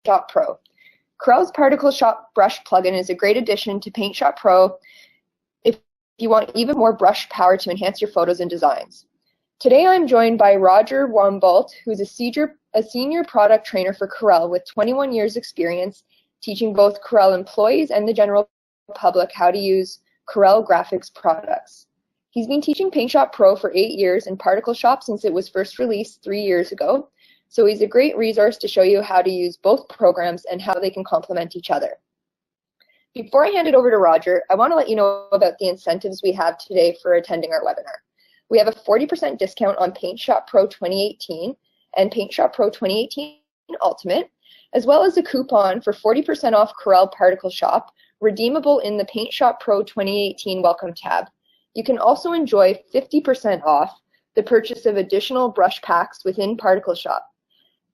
PaintShop Pro. Corel's ParticleShop Brush plugin is a great addition to PaintShop Pro if you want even more brush power to enhance your photos and designs. Today I'm joined by Roger Wambolt, who's a senior product trainer for Corel with 21 years experience teaching both Corel employees and the general public how to use Corel graphics products. He's been teaching PaintShop Pro for 8 years and ParticleShop since it was first released 3 years ago, so he's a great resource to show you how to use both programs and how they can complement each other. Before I hand it over to Roger, I want to let you know about the incentives we have today for attending our webinar. We have a 40% discount on PaintShop Pro 2018 and PaintShop Pro 2018 Ultimate, as well as a coupon for 40% off Corel ParticleShop, redeemable in the PaintShop Pro 2018 Welcome tab. You can also enjoy 50% off the purchase of additional brush packs within ParticleShop.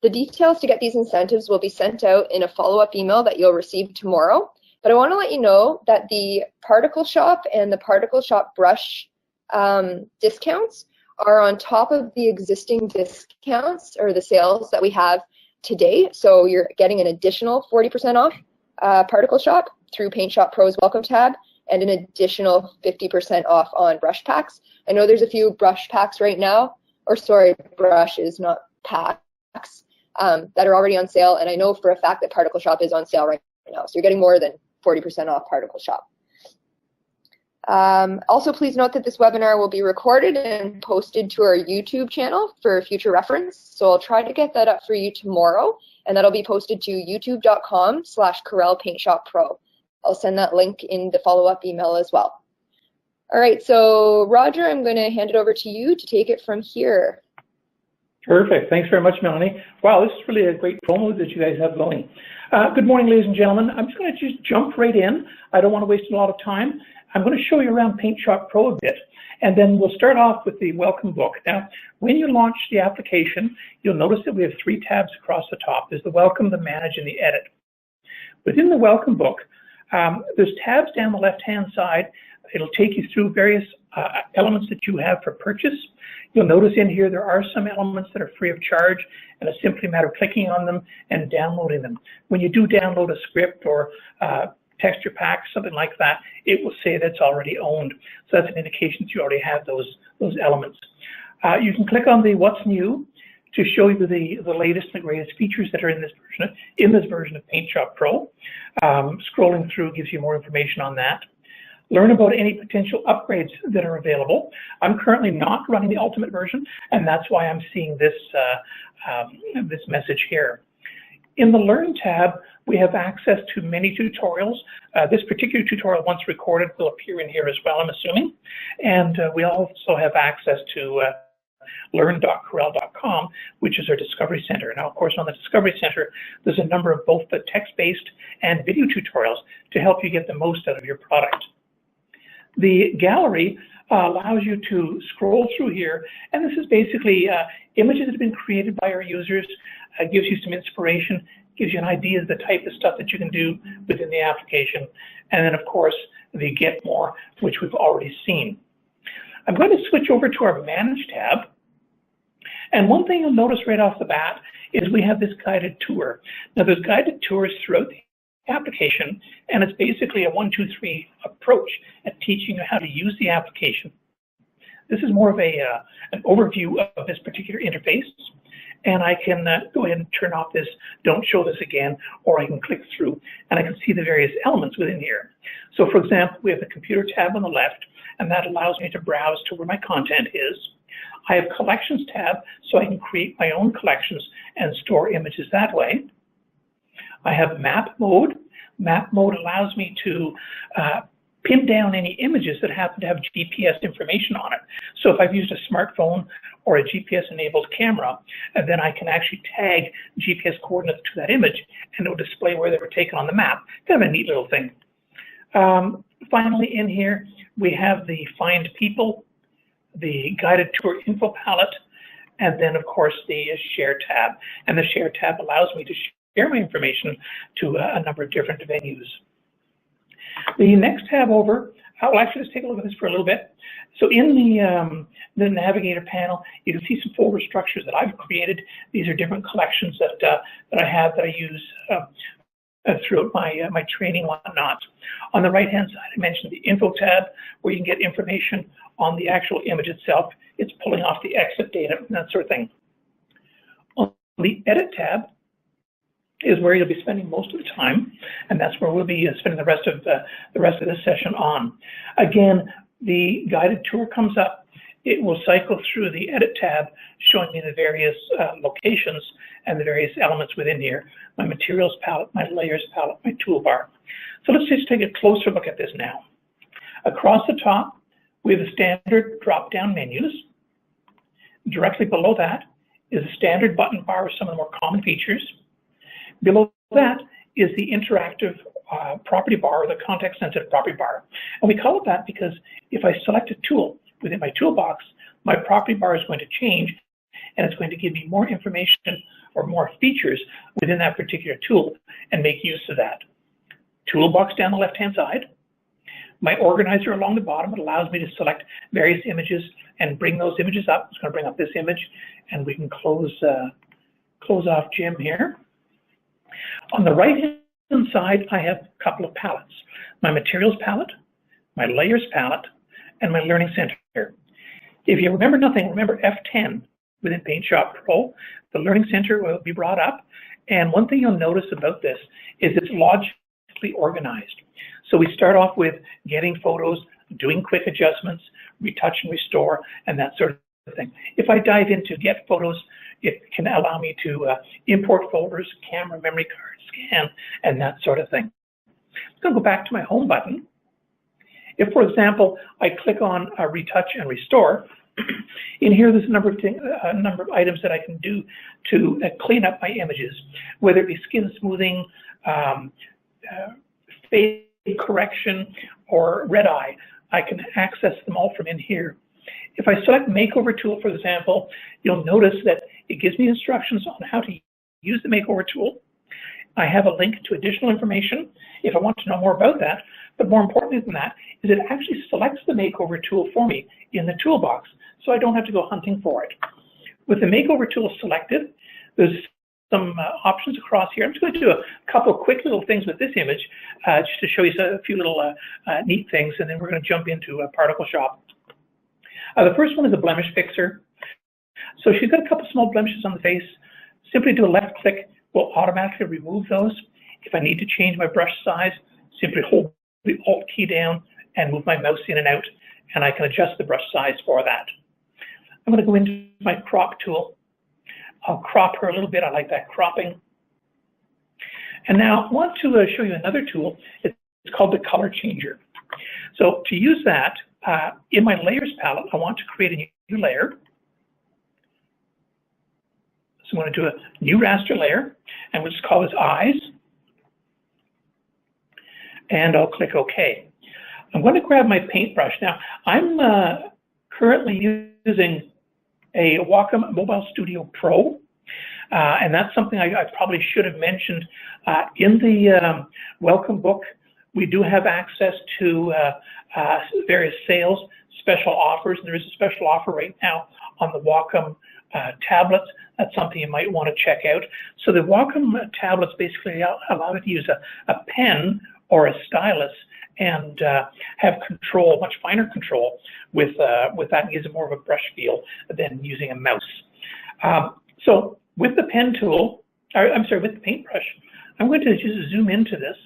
The details to get these incentives will be sent out in a follow-up email that you'll receive tomorrow, but I want to let you know that the ParticleShop and the ParticleShop Brush discounts are on top of the existing discounts or the sales that we have today. So you're getting an additional 40% off ParticleShop through PaintShop Pro's Welcome tab, and an additional 50% off on brush packs. I know there's a few brush packs right now, or sorry, brushes, not packs, that are already on sale, and I know for a fact that ParticleShop is on sale right now, so you're getting more than 40% off ParticleShop. Also, please note that this webinar will be recorded and posted to our YouTube channel for future reference, so I'll try to get that up for you tomorrow, and that'll be posted to youtube.com/Corel PaintShop Pro. I'll send that link in the follow-up email as well. All right, so Roger, I'm going to hand it over to you to take it from here. Perfect. Thanks very much, Melanie. Wow, this is really a great promo that you guys have going. Good morning, ladies and gentlemen. I'm just going to jump right in. I don't want to waste a lot of time. I'm going to show you around PaintShop Pro a bit, and then we'll start off with the welcome book. Now, when you launch the application, you'll notice that we have 3 tabs across the top. There's the welcome, the manage, and the edit. Within the welcome book, there's tabs down the left-hand side. It'll take you through various elements that you have for purchase. You'll notice in here there are some elements that are free of charge, and it's simply a matter of clicking on them and downloading them. When you do download a script or texture pack, something like that, it will say that's already owned. So that's an indication that you already have those elements. You can click on the What's New to show you the latest and the greatest features that are in this version of PaintShop Pro. Scrolling through gives you more information on that. Learn about any potential upgrades that are available. I'm currently not running the Ultimate version, and that's why I'm seeing this, this message here. In the Learn tab, we have access to many tutorials. This particular tutorial, once recorded, will appear in here as well, I'm assuming. And we also have access to learn.corel.com, which is our Discovery Center. Now, of course, on the Discovery Center, there's a number of both the text-based and video tutorials to help you get the most out of your product. The gallery allows you to scroll through here, and this is basically images that have been created by our users, gives you some inspiration, gives you an idea of the type of stuff that you can do within the application, and then, of course, the Get More, which we've already seen. I'm going to switch over to our Manage tab. And one thing you'll notice right off the bat is we have this guided tour. Now, there's guided tours throughout the application, and it's basically a 1, 2, 3 approach at teaching you how to use the application. This is more of an overview of this particular interface, and I can go ahead and turn off this Don't Show This Again, or I can click through, and I can see the various elements within here. So, for example, we have the Computer tab on the left, and that allows me to browse to where my content is. I have Collections tab, so I can create my own collections and store images that way. I have Map Mode. Map Mode allows me to pin down any images that happen to have GPS information on it. So if I've used a smartphone or a GPS-enabled camera, then I can actually tag GPS coordinates to that image, and it will display where they were taken on the map. Kind of a neat little thing. Finally, in here, we have the Find People, the Guided Tour Info Palette, and then, of course, the Share tab. And the Share tab allows me to share my information to a number of different venues. The next tab over Well, actually, let's take a look at this for a little bit. So in the Navigator panel, you can see some folder structures that I've created. These are different collections that I have that I use throughout my training and whatnot. On the right-hand side, I mentioned the Info tab, where you can get information on the actual image itself. It's pulling off the exit data and that sort of thing. On the Edit tab is where you'll be spending most of the time, and that's where we'll be spending the rest of this session on. Again, the guided tour comes up. It will cycle through the Edit tab, showing me the various locations and the various elements within here, my materials palette, my layers palette, my toolbar. So let's just take a closer look at this now. Across the top, we have the standard drop-down menus. Directly below that is a standard button bar with some of the more common features. Below that is the interactive property bar, or the context-sensitive property bar. And we call it that because if I select a tool within my toolbox, my property bar is going to change, and it's going to give me more information or more features within that particular tool and make use of that. Toolbox down the left-hand side. My organizer along the bottom, it allows me to select various images and bring those images up. It's going to bring up this image, and we can close off Jim here. On the right-hand side, I have a couple of palettes. My materials palette, my layers palette, and my learning center. If you remember nothing, remember F10 within PaintShop Pro. The learning center will be brought up. And one thing you'll notice about this is it's logically organized. So we start off with getting photos, doing quick adjustments, retouch and restore, and that sort of thing. If I dive into get photos, it can allow me to import folders, camera, memory card, scan, and that sort of thing. I'm going to go back to my home button. If, for example, I click on retouch and restore, in here there's a number of items that I can do to clean up my images, whether it be skin smoothing, fade correction, or red eye. I can access them all from in here. If I select Makeover Tool, for example, you'll notice that it gives me instructions on how to use the Makeover Tool. I have a link to additional information if I want to know more about that, but more importantly than that is it actually selects the Makeover Tool for me in the toolbox, so I don't have to go hunting for it. With the Makeover Tool selected, there's some options across here. I'm just going to do a couple of quick little things with this image just to show you a few little neat things, and then we're going to jump into ParticleShop. The first one is a blemish fixer. So she's got a couple small blemishes on the face. Simply do a left click, will automatically remove those. If I need to change my brush size, simply hold the Alt key down and move my mouse in and out, and I can adjust the brush size for that. I'm going to go into my crop tool. I'll crop her a little bit. I like that cropping. And now I want to show you another tool. It's called the color changer. So to use that, in my layers palette, I want to create a new layer. So I'm going to do a new raster layer, and we'll just call this eyes. And I'll click OK. I'm going to grab my paintbrush. Now, I'm currently using a Wacom Mobile Studio Pro, and that's something I probably should have mentioned. In the welcome book, we do have access to various sales, special offers, and there is a special offer right now on the Wacom tablets. That's something you might want to check out. So the Wacom tablets basically allow you to use a pen or a stylus and have control, much finer control with that, and gives it more of a brush feel than using a mouse. So with the pen tool, with the paintbrush, I'm going to just zoom into this.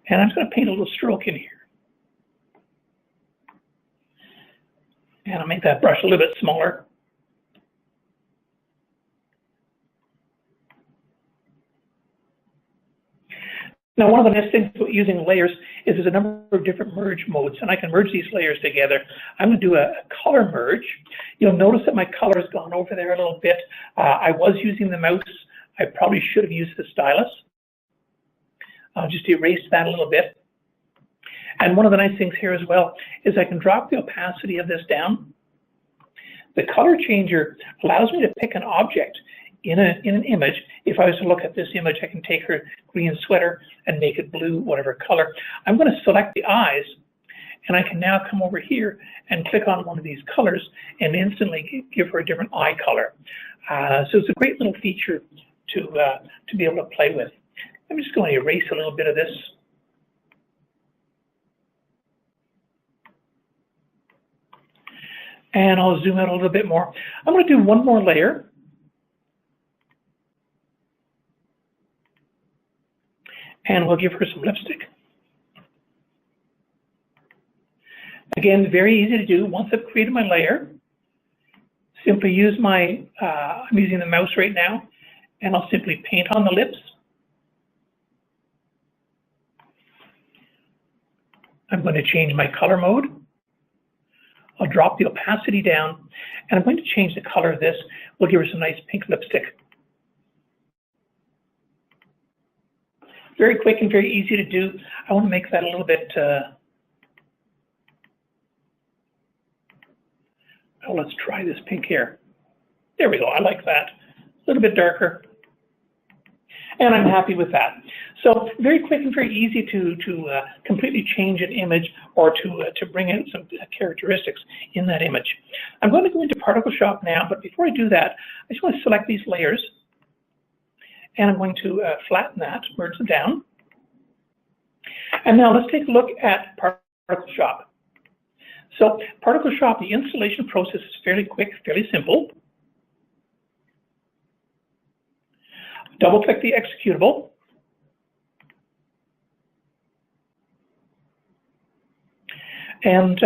And I'm just going to paint a little stroke in here. And I'll make that brush a little bit smaller. Now, one of the nice things about using layers is there's a number of different merge modes, and I can merge these layers together. I'm going to do a color merge. You'll notice that my color has gone over there a little bit. I was using the mouse. I probably should have used the stylus. I'll just erase that a little bit. And one of the nice things here as well is I can drop the opacity of this down. The color changer allows me to pick an object in an image. If I was to look at this image, I can take her green sweater and make it blue, whatever color. I'm going to select the eyes, and I can now come over here and click on one of these colors and instantly give her a different eye color. So it's a great little feature to be able to play with. I'm just going to erase a little bit of this. And I'll zoom out a little bit more. I'm going to do one more layer. And we'll give her some lipstick. Again, very easy to do. Once I've created my layer, simply use my, I'm using the mouse right now, and I'll simply paint on the lips. I'm going to change my color mode. I'll drop the opacity down, and I'm going to change the color of this. We'll give her some nice pink lipstick. Very quick and very easy to do. I want to make that a little bit, oh, let's try this pink here. There we go, I like that. A little bit darker. And I'm happy with that. So very quick and very easy to completely change an image or to bring in some characteristics in that image. I'm going to go into ParticleShop now, but before I do that, I just want to select these layers. And I'm going to flatten that, merge them down. And now let's take a look at ParticleShop. So ParticleShop, the installation process is fairly quick, fairly simple. Double-click the executable. And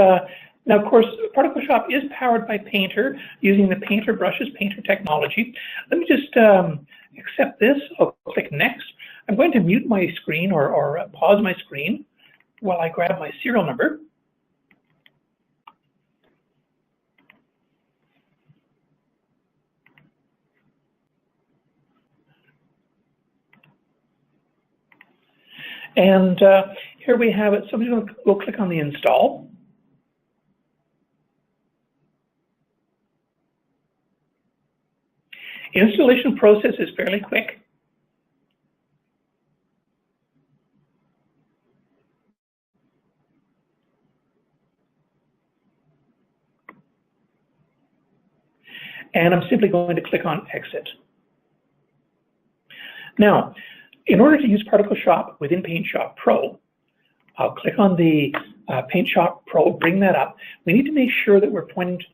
now, of course, ParticleShop is powered by Painter using the Painter brushes, Painter technology. Let me just accept this. I'll click Next. I'm going to mute my screen or pause my screen while I grab my serial number. And here we have it. So I'm going to go click on the install. Installation process is fairly quick. And I'm simply going to click on Exit. Now, in order to use ParticleShop within PaintShop Pro, I'll click on the PaintShop Pro, bring that up. We need to make sure that we're pointing to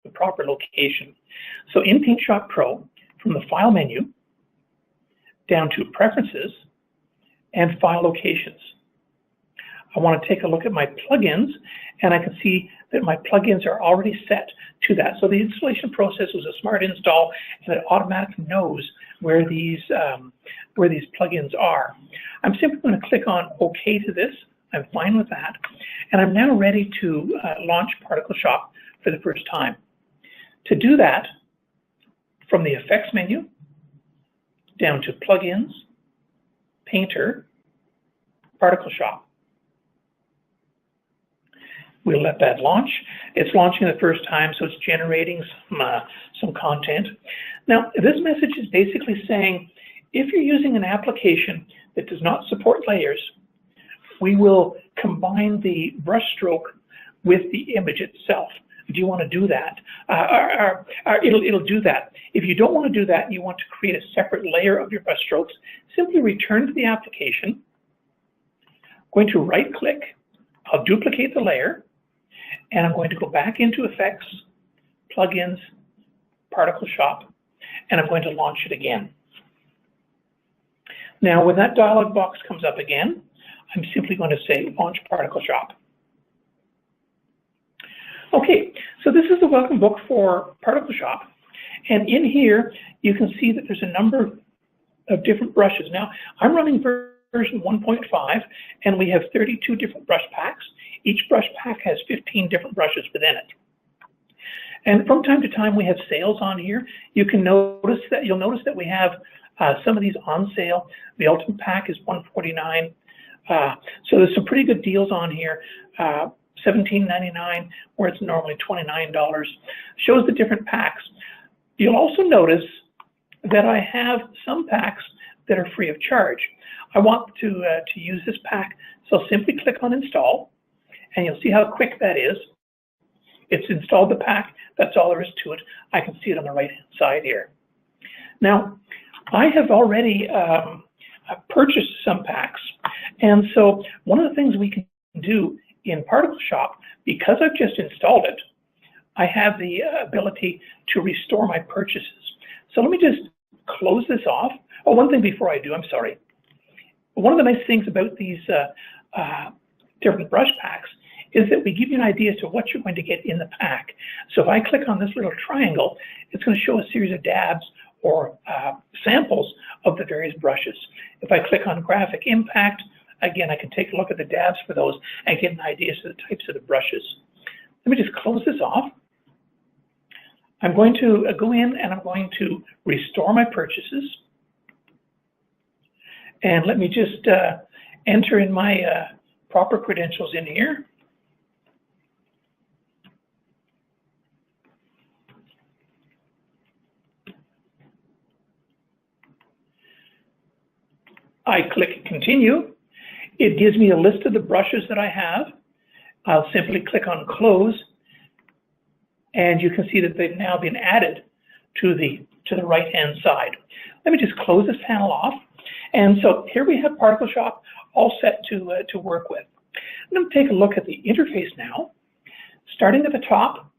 the proper location. So in PaintShop Pro, from the File menu, down to Preferences, and File Locations. I want to take a look at my plugins, and I can see that my plugins are already set to that. So the installation process was a smart install, and it automatically knows where these plugins are. I'm simply going to click on OK to this. I'm fine with that. And I'm now ready to launch ParticleShop for the first time. To do that, from the Effects menu, down to Plugins, Painter, ParticleShop. We'll let that launch. It's launching the first time, so it's generating some content. Now, this message is basically saying, if you're using an application that does not support layers, we will combine the brush stroke with the image itself. Do you want to do that? It'll do that. If you don't want to do that, and you want to create a separate layer of your brush strokes, simply return to the application. I'm going to right-click. I'll duplicate the layer, and I'm going to go back into Effects, Plugins, ParticleShop, and I'm going to launch it again. Now, when that dialog box comes up again, I'm simply going to say Launch ParticleShop. Okay, so this is the welcome book for ParticleShop, and in here you can see that there's a number of different brushes. Now, I'm running version 1.5, and we have 32 different brush packs. Each brush pack has 15 different brushes within it. And from time to time, we have sales on here. You'll notice that we have some of these on sale. The Ultimate Pack is $149. So there's some pretty good deals on here. $17.99, where it's normally $29. Shows the different packs. You'll also notice that I have some packs that are free of charge. I want to use this pack, so I'll simply click on Install, and you'll see how quick that is. It's installed the pack. That's all there is to it. I can see it on the right-hand side here. Now, I have already purchased some packs, and so one of the things we can do in ParticleShop, because I've just installed it, I have the ability to restore my purchases. So let me just close this off. Oh, one thing before I do, I'm sorry. One of the nice things about these different brush packs is that we give you an idea as to what you're going to get in the pack. So if I click on this little triangle, it's going to show a series of dabs or samples of the various brushes. If I click on Graphic Impact, again, I can take a look at the dabs for those and get an idea as to the types of the brushes. Let me just close this off. I'm going to go in and I'm going to restore my purchases. And let me just enter in my proper credentials in here. I click Continue. It gives me a list of the brushes that I have. I'll simply click on Close, and you can see that they've now been added to the right-hand side. Let me just close this panel off. And so here we have ParticleShop all set to work with. I'm going to take a look at the interface now. Starting at the top,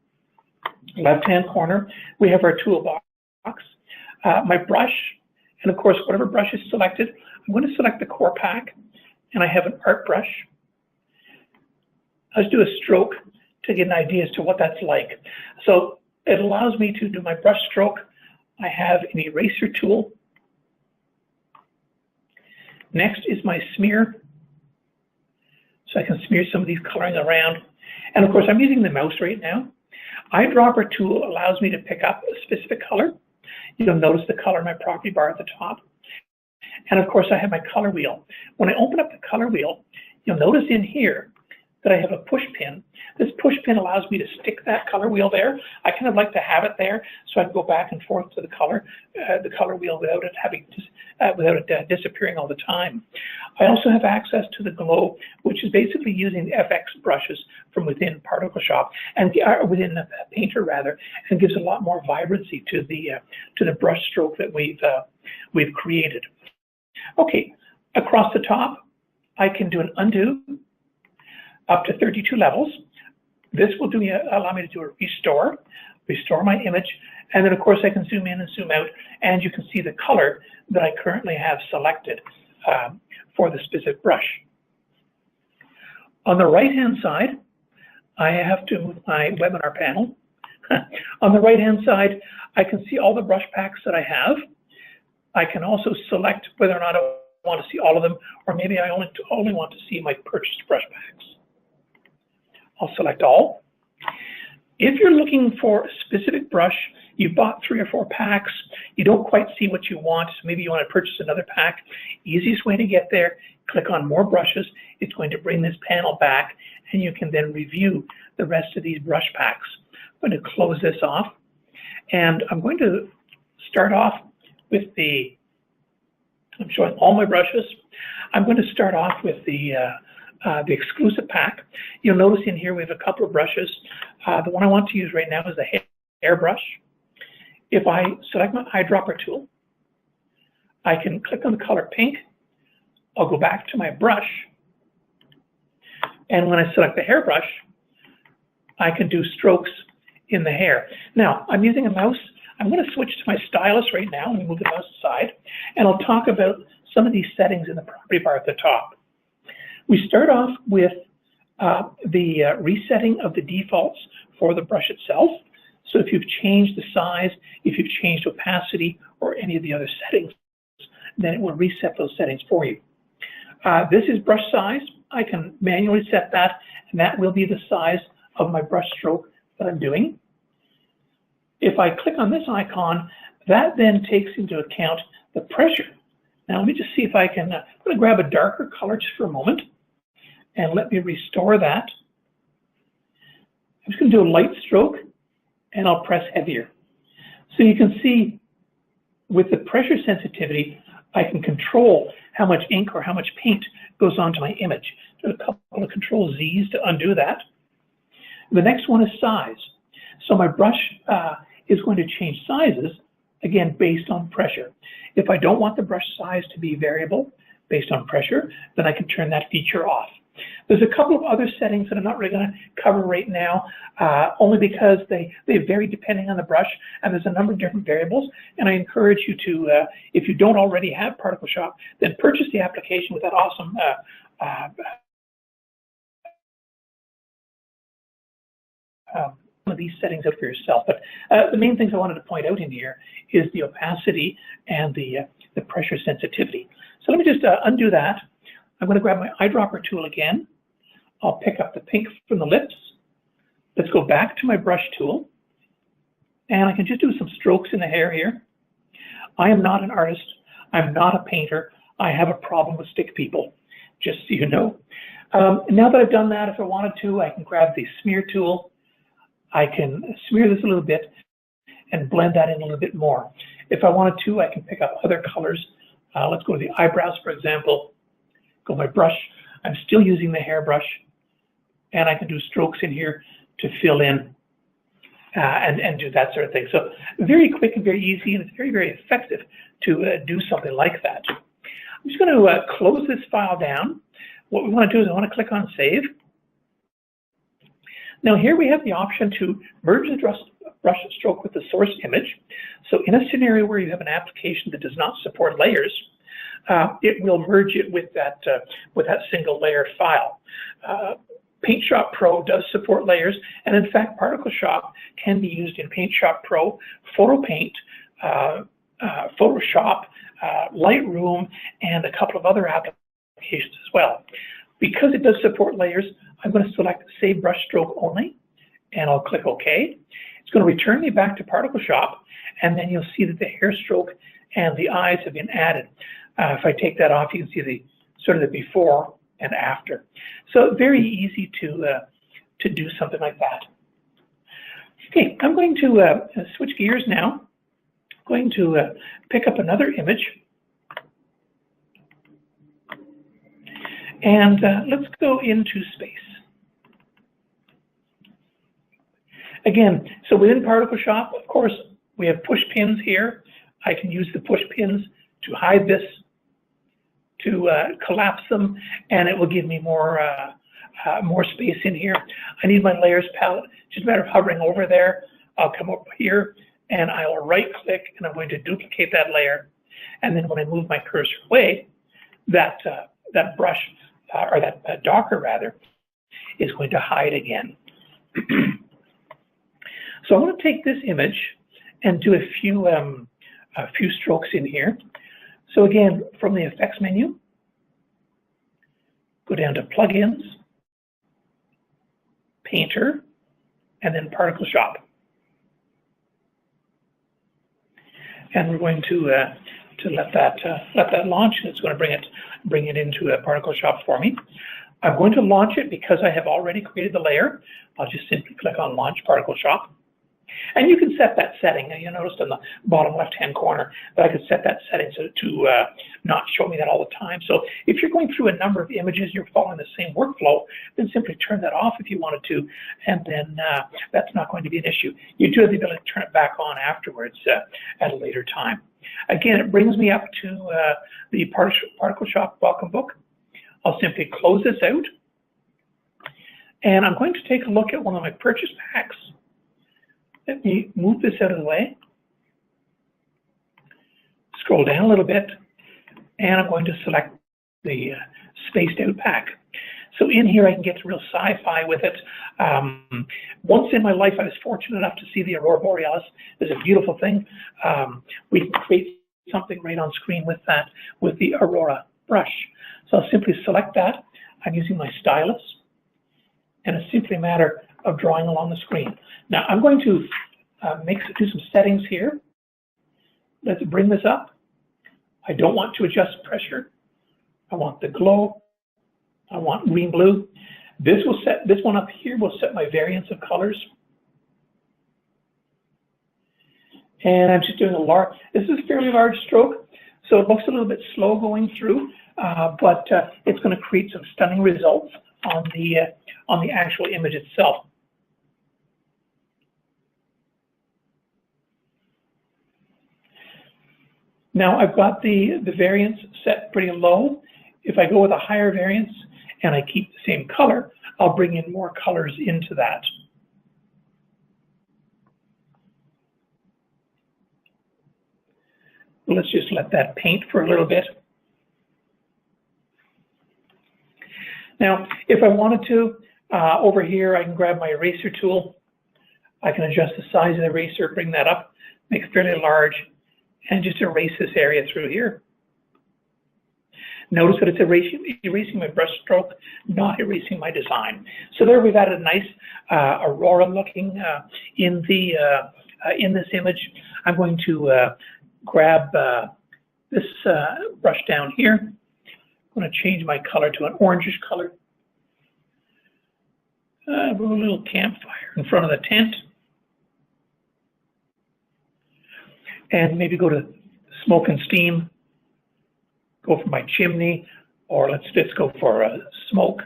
left-hand corner, we have our toolbox, my brush, and of course, whatever brush is selected. I'm going to select the core pack, and I have an art brush. Let's do a stroke to get an idea as to what that's like. So it allows me to do my brush stroke. I have an eraser tool. Next is my smear. So I can smear some of these coloring around. And of course, I'm using the mouse right now. Eyedropper tool allows me to pick up a specific color. You'll notice the color in my property bar at the top. And of course, I have my color wheel. When I open up the color wheel, you'll notice in here that I have a push pin. This push pin allows me to stick that color wheel there. I kind of like to have it there so I can go back and forth to the color wheel without it disappearing all the time. I also have access to the glow, which is basically using the FX brushes from within ParticleShop and within the Painter rather, and gives a lot more vibrancy to the brush stroke that we've created. Okay, across the top, I can do an undo up to 32 levels. This will allow me to do a restore my image, and then of course I can zoom in and zoom out, and you can see the color that I currently have selected for the specific brush. On the right-hand side, I have to move my webinar panel. On the right-hand side, I can see all the brush packs that I have. I can also select whether or not I want to see all of them, or maybe I only want to see my purchased brush packs. I'll select all. If you're looking for a specific brush, you bought 3 or 4 packs, you don't quite see what you want, so maybe you want to purchase another pack, easiest way to get there, click on more brushes. It's going to bring this panel back, and you can then review the rest of these brush packs. I'm going to close this off, and I'm going to start off with I'm showing all my brushes. I'm going to start off with the exclusive pack. You'll notice in here we have a couple of brushes. The one I want to use right now is the hair brush. If I select my eyedropper tool, I can click on the color pink. I'll go back to my brush. And when I select the hairbrush, I can do strokes in the hair. Now, I'm using a mouse. I'm going to switch to my stylus right now. Let me move the mouse aside, and I'll talk about some of these settings in the property bar at the top. We start off with the resetting of the defaults for the brush itself. So if you've changed the size, if you've changed opacity, or any of the other settings, then it will reset those settings for you. This is brush size. I can manually set that, and that will be the size of my brush stroke that I'm doing. If I click on this icon, that then takes into account the pressure. Now let me just see if I can, I'm going to grab a darker color just for a moment, and let me restore that. I'm just going to do a light stroke, and I'll press heavier. So you can see with the pressure sensitivity, I can control how much ink or how much paint goes onto my image. There's a couple of Control Z's to undo that. The next one is size. So my brush is going to change sizes, again, based on pressure. If I don't want the brush size to be variable based on pressure, then I can turn that feature off. There's a couple of other settings that I'm not really going to cover right now, only because they vary depending on the brush, and there's a number of different variables. And I encourage you to, if you don't already have ParticleShop, then purchase the application with that awesome some of these settings out for yourself. But the main things I wanted to point out in here is the opacity and the pressure sensitivity. So let me just undo that. I'm going to grab my eyedropper tool again. I'll pick up the pink from the lips. Let's go back to my brush tool. And I can just do some strokes in the hair here. I am not an artist. I'm not a painter. I have a problem with stick people, just so you know. Now that I've done that, if I wanted to, I can grab the smear tool. I can smear this a little bit and blend that in a little bit more. If I wanted to, I can pick up other colors. Let's go to the eyebrows, for example. Go my brush. I'm still using the hairbrush, and I can do strokes in here to fill in and do that sort of thing. So very quick and very easy, and it's very, very effective to do something like that. I'm just going to close this file down. What we want to do is I want to click on Save. Now here we have the option to merge the brush stroke with the source image. So in a scenario where you have an application that does not support layers, it will merge it with that single layer file. PaintShop Pro does support layers, and in fact, ParticleShop can be used in PaintShop Pro, PhotoPaint, Photoshop, Lightroom, and a couple of other applications as well. Because it does support layers, I'm going to select Save Brush Stroke Only, and I'll click OK. It's going to return me back to ParticleShop, and then you'll see that the hair stroke and the eyes have been added. If I take that off, you can see the sort of the before and after. So very easy to do something like that. Okay, I'm going to switch gears now. I'm going to pick up another image. And let's go into space. Again, so within ParticleShop, of course, we have push pins here. I can use the push pins to hide this, to collapse them, and it will give me more space in here. I need my layers palette. Just a matter of hovering over there. I'll come up here, and I will right-click, and I'm going to duplicate that layer. And then when I move my cursor away, that brush, or that docker rather, is going to hide again. So I want to take this image and do a few strokes in here. So again, from the effects menu, go down to plugins, painter, and then ParticleShop. And we're going to let that launch, and it's going to bring it into ParticleShop for me. I'm going to launch it because I have already created the layer. I'll just simply click on Launch ParticleShop. And you can set that setting. You noticed on the bottom left-hand corner that I could set that setting to not show me that all the time. So if you're going through a number of images, you're following the same workflow, then simply turn that off if you wanted to, and then that's not going to be an issue. You do have the ability to turn it back on afterwards at a later time. Again, it brings me up to the ParticleShop Welcome Book. I'll simply close this out, and I'm going to take a look at one of my purchase packs. Let me move this out of the way, scroll down a little bit, and I'm going to select the spaced out pack. So in here I can get real sci-fi with it. Once in my life I was fortunate enough to see the Aurora Borealis. It's a beautiful thing. We can create something right on screen with that, with the Aurora Brush. So I'll simply select that. I'm using my stylus, and it's simply a matter of drawing along the screen. Now I'm going to do some settings here. Let's bring this up. I don't want to adjust pressure. I want the glow. I want green blue. This one up here will set my variance of colors. And I'm just doing this is a fairly large stroke, so it looks a little bit slow going through, but it's going to create some stunning results on the actual image itself. Now I've got the variance set pretty low. If I go with a higher variance and I keep the same color, I'll bring in more colors into that. Let's just let that paint for a little bit. Now, if I wanted to, over here, I can grab my eraser tool. I can adjust the size of the eraser, bring that up, make it fairly large, and just erase this area through here. Notice that it's erasing my brush stroke, not erasing my design. So there we've added a nice Aurora looking in this image. I'm going to grab this brush down here. I'm going to change my color to an orangish color. Put a little campfire in front of the tent. And maybe go to smoke and steam. Go for my chimney, or let's go for smoke.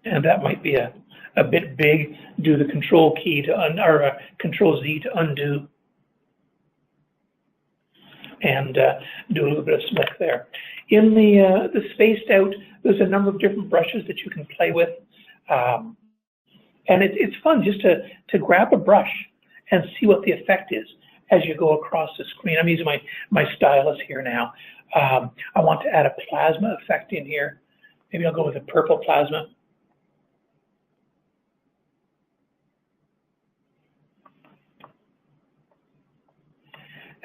And that might be a bit big. Do the Control key to Control Z to undo, and do a little bit of smoke there. In the spaced out, there's a number of different brushes that you can play with, and it's fun just to grab a brush and see what the effect is as you go across the screen. I'm using my stylus here now. I want to add a plasma effect in here. Maybe I'll go with a purple plasma.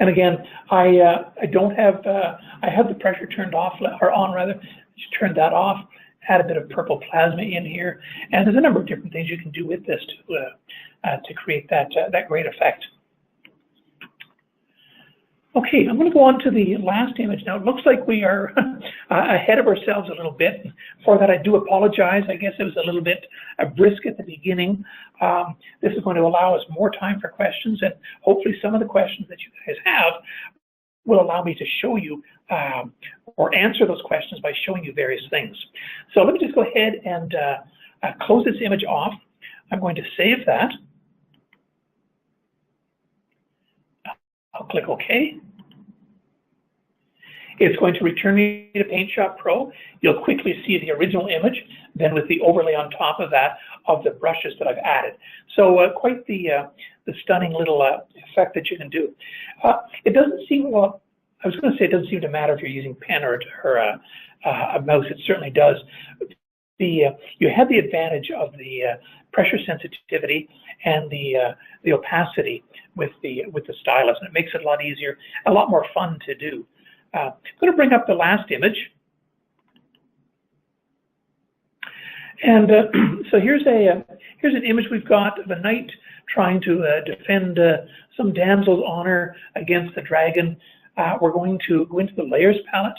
And again, I don't have, I have the pressure turned off, or on rather, just turn that off, add a bit of purple plasma in here, and there's a number of different things you can do with this to create that great effect. Okay, I'm going to go on to the last image now. It looks like we are ahead of ourselves a little bit. For that, I do apologize. I guess it was a little bit brisk at the beginning. This is going to allow us more time for questions, and hopefully some of the questions that you guys have will allow me to show you or answer those questions by showing you various things. So let me just go ahead and close this image off. I'm going to save that. I'll click OK. It's going to return me to PaintShop Pro. You'll quickly see the original image, then with the overlay on top of that of the brushes that I've added. So quite the stunning little effect that you can do. It doesn't seem, well, I was going to say it doesn't seem to matter if you're using pen or a mouse. It certainly does. You have the advantage of the pressure sensitivity and the opacity with the stylus, and it makes it a lot easier, a lot more fun to do. I'm going to bring up the last image, and so here's an image we've got of a knight trying to defend some damsel's honor against the dragon. We're going to go into the layers palette.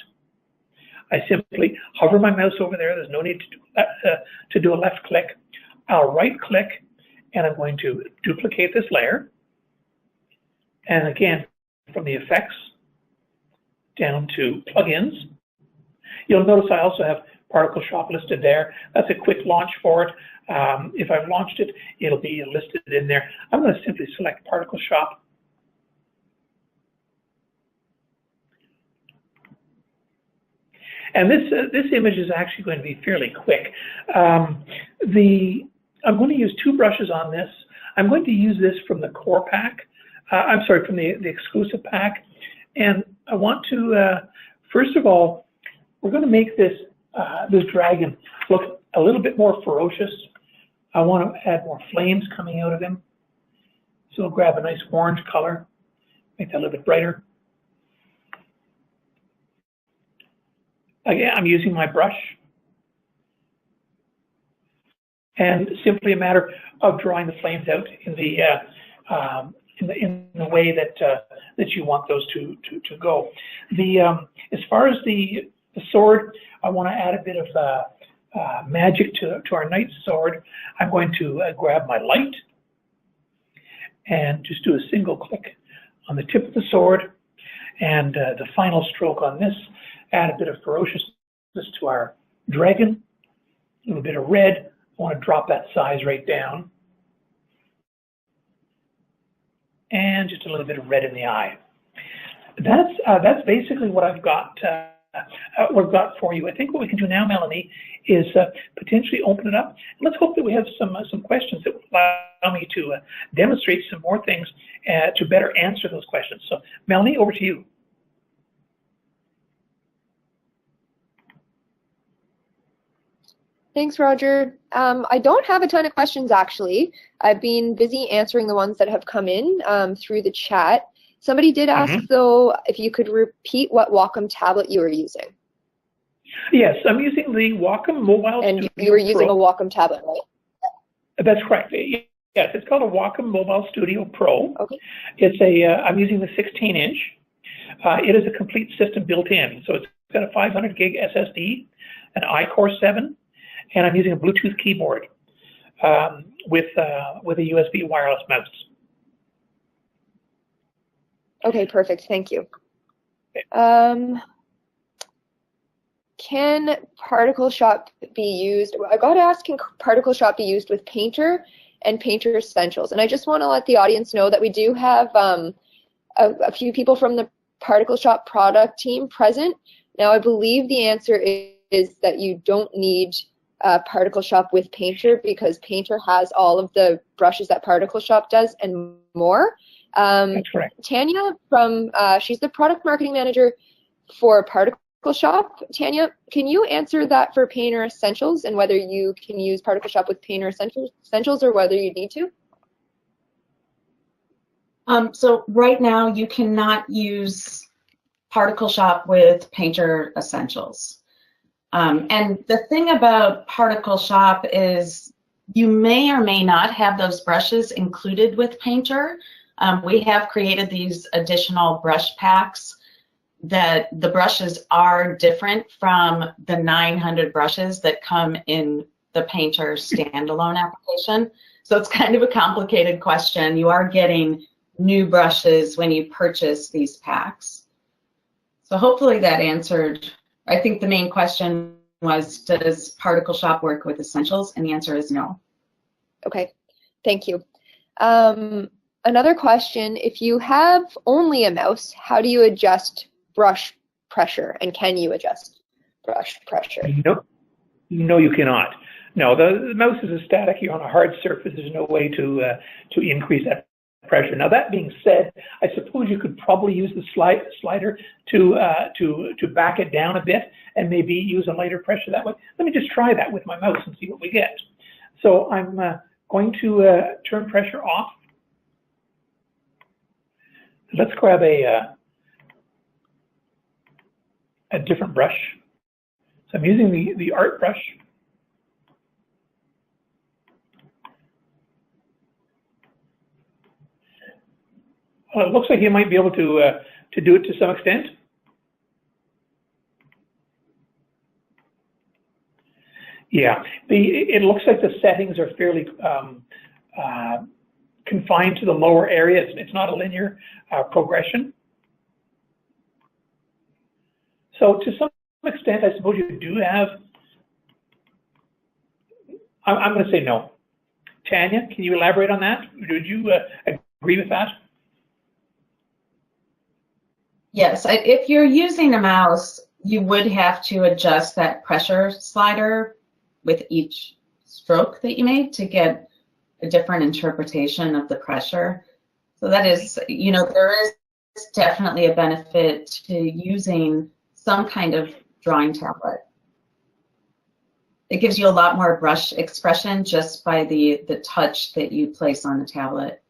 I simply hover my mouse over there. There's no need to do a left click. I'll right click, and I'm going to duplicate this layer. And again, from the effects down to plugins, you'll notice I also have ParticleShop listed there. That's a quick launch for it. If I've launched it, it'll be listed in there. I'm going to simply select ParticleShop. And this image is actually going to be fairly quick. I'm going to use two brushes on this. I'm going to use this from the core pack. I'm sorry, from the exclusive pack. And I want to, first of all, we're going to make this dragon look a little bit more ferocious. I want to add more flames coming out of him. So I'll grab a nice orange color, make that a little bit brighter. Again, I'm using my brush, and simply a matter of drawing the flames out in the way that you want those to go. As far as the sword, I want to add a bit of magic to our knight's sword. I'm going to grab my light, and just do a single click on the tip of the sword, and the final stroke on this, add a bit of ferociousness to our dragon, a little bit of red. I want to drop that size right down, and just a little bit of red in the eye. That's basically what I've got. What I've got for you. I think what we can do now, Melanie, is potentially open it up. Let's hope that we have some questions that will allow me to demonstrate some more things to better answer those questions. So, Melanie, over to you. Thanks, Roger. I don't have a ton of questions, actually. I've been busy answering the ones that have come in through the chat. Somebody did ask, though, if you could repeat what Wacom tablet you were using. Yes, I'm using the Wacom Mobile And Studio you were using Pro. a Wacom tablet, right? That's correct. Yes, it's called a Wacom Mobile Studio Pro. Okay. It's I'm using the 16-inch. It is a complete system built in. So it's got a 500 gig SSD, an iCore 7, and I'm using a Bluetooth keyboard with a USB wireless mouse. Okay, perfect. Thank you. Can ParticleShop be used? I got to ask, can ParticleShop be used with Painter and Painter Essentials? And I just want to let the audience know that we do have a few people from the ParticleShop product team present. Now, I believe the answer is that you don't need ParticleShop with Painter, because Painter has all of the brushes that ParticleShop does and more. That's correct. Tanya she's the product marketing manager for ParticleShop. Tanya, can you answer that for Painter Essentials and whether you can use ParticleShop with Painter Essentials or whether you need to? So right now you cannot use ParticleShop with Painter Essentials. And the thing about ParticleShop is you may or may not have those brushes included with Painter. We have created these additional brush packs that the brushes are different from the 900 brushes that come in the Painter standalone application. So it's kind of a complicated question. You are getting new brushes when you purchase these packs. So hopefully that answered. I think the main question was, does ParticleShop work with Essentials? And the answer is no. Okay, thank you. Another question, if you have only a mouse, how do you adjust brush pressure, and can you adjust brush pressure? No, you cannot. No, the mouse is a static. You're on a hard surface. There's no way to increase that pressure. Now, that being said, I suppose you could probably use the slider to back it down a bit and maybe use a lighter pressure that way. Let me just try that with my mouse and see what we get. So I'm going to turn pressure off. Let's grab a different brush. So I'm using the art brush. Well, it looks like you might be able to do it to some extent. Yeah, it looks like the settings are fairly confined to the lower area. It's not a linear progression. So to some extent, I suppose you do have. I'm going to say no. Tanya, can you elaborate on that? Would you agree with that? Yes, if you're using a mouse, you would have to adjust that pressure slider with each stroke that you made to get a different interpretation of the pressure. So that is, there is definitely a benefit to using some kind of drawing tablet. It gives you a lot more brush expression just by the touch that you place on the tablet.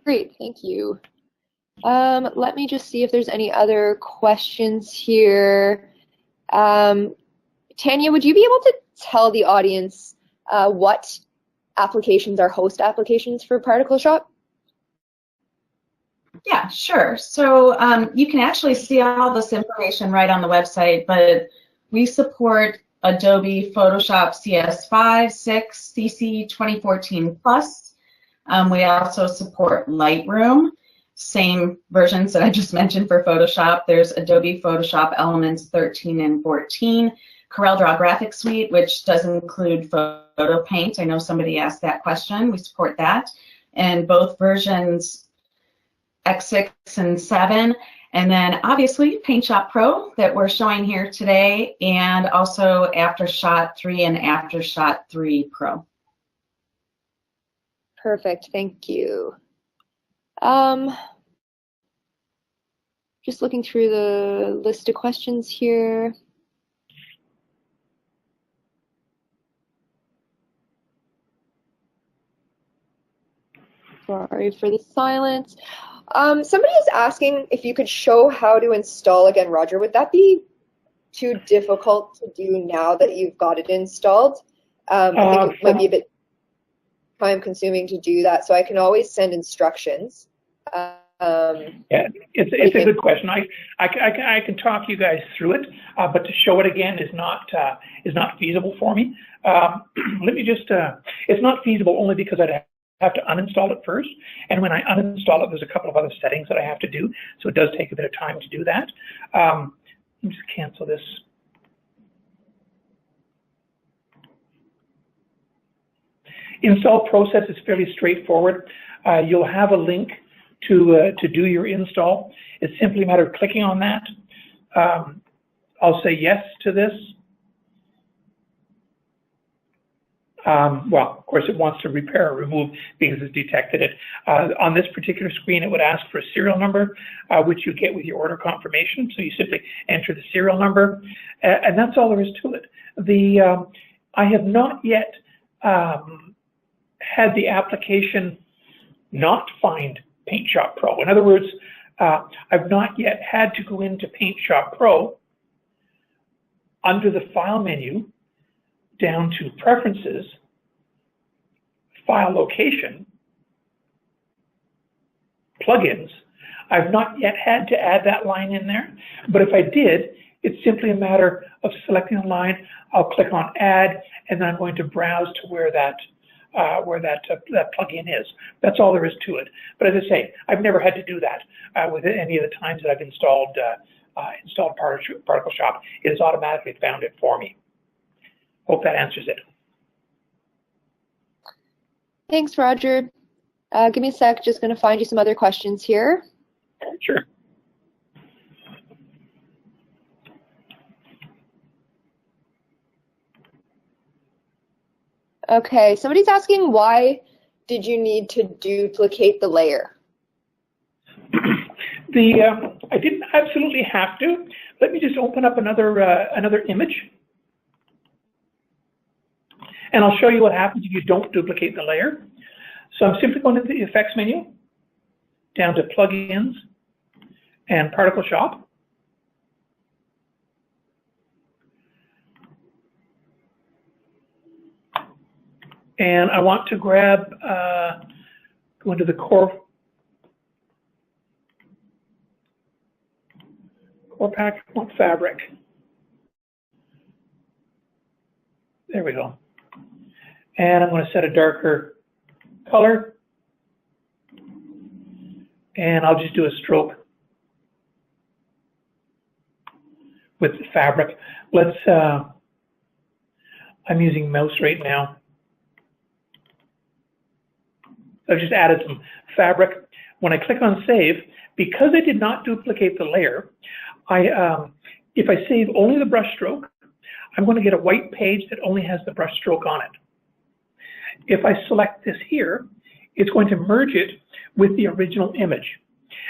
Great, thank you. Let me just see if there's any other questions here. Tanya, would you be able to tell the audience what applications are host applications for ParticleShop? Yeah, sure. So you can actually see all this information right on the website, but we support Adobe Photoshop CS5, 6, CC 2014 Plus. We also support Lightroom, same versions that I just mentioned for Photoshop. There's Adobe Photoshop Elements 13 and 14, Corel Draw Graphic Suite, which does include Photo Paint. I know somebody asked that question. We support that. And both versions, X6 and 7. And then obviously PaintShop Pro that we're showing here today, and also Aftershot 3 and Aftershot 3 Pro. Perfect, thank you. Just looking through the list of questions here. Sorry for the silence. Somebody is asking if you could show how to install again, Roger. Would that be too difficult to do now that you've got it installed? I think it might be a bit time consuming to do that, so I can always send instructions. Yeah, it's a good question. I can talk you guys through it, but to show it again is not feasible for me. Let me just, it's not feasible only because I'd have to uninstall it first, and when I uninstall it, there's a couple of other settings that I have to do, so it does take a bit of time to do that. Let me just cancel this. Install process is fairly straightforward. You'll have a link to do your install. It's simply a matter of clicking on that. I'll say yes to this. Well, of course, it wants to repair or remove because it's detected it. On this particular screen, it would ask for a serial number, which you get with your order confirmation. So you simply enter the serial number, and that's all there is to it. I have not yet had the application not find PaintShop Pro. In other words, I've not yet had to go into PaintShop Pro under the File menu, down to Preferences, File Location, Plugins. I've not yet had to add that line in there, but if I did, it's simply a matter of selecting a line. I'll click on Add, and then I'm going to browse to where that plugin is. That's all there is to it. But as I say, I've never had to do that with any of the times that I've installed ParticleShop. It has automatically found it for me. Hope that answers it. Thanks, Roger. Give me a sec, just going to find you some other questions here. Sure. Okay, somebody's asking, why did you need to duplicate the layer? I didn't absolutely have to. Let me just open up another image, and I'll show you what happens if you don't duplicate the layer. So I'm simply going into the Effects menu, down to Plugins and ParticleShop. And I want to grab, go into the core pack, I want fabric. There we go. And I'm going to set a darker color. And I'll just do a stroke with the fabric. Let's, I'm using mouse right now. I've just added some fabric. When I click on Save, because I did not duplicate the layer, if I save only the brush stroke, I'm going to get a white page that only has the brush stroke on it. If I select this here, it's going to merge it with the original image.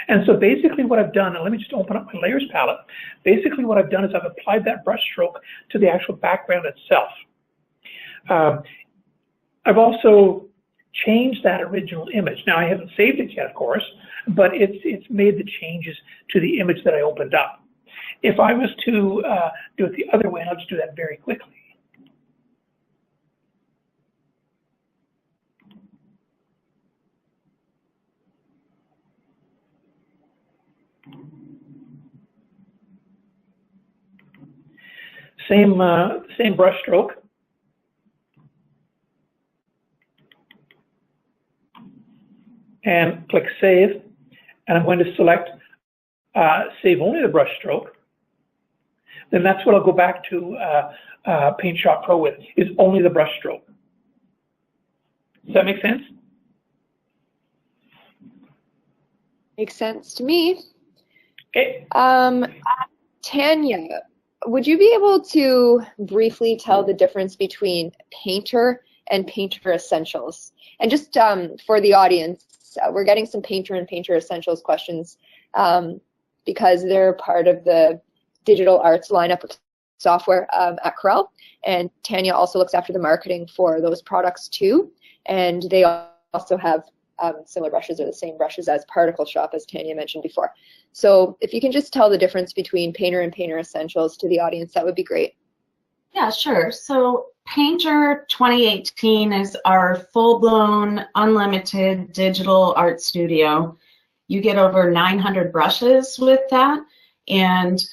And so basically what I've done, and let me just open up my layers palette. Basically what I've done is I've applied that brush stroke to the actual background itself. I've also changed that original image. Now I haven't saved it yet, of course, but it's made the changes to the image that I opened up. If I was to do it the other way, and I'll just do that very quickly. Same brush stroke. And click Save. And I'm going to select Save Only the Brush Stroke. Then that's what I'll go back to PaintShop Pro with, is only the brush stroke. Does that make sense? Makes sense to me. Okay. Tanya, would you be able to briefly tell the difference between Painter and Painter Essentials? And just for the audience, we're getting some Painter and Painter Essentials questions because they're part of the digital arts lineup of software at Corel. And Tanya also looks after the marketing for those products too. And they also have similar brushes or the same brushes as ParticleShop, as Tanya mentioned before. So if you can just tell the difference between Painter and Painter Essentials to the audience, that would be great. Yeah, sure. So Painter 2018 is our full-blown, unlimited digital art studio. You get over 900 brushes with that, and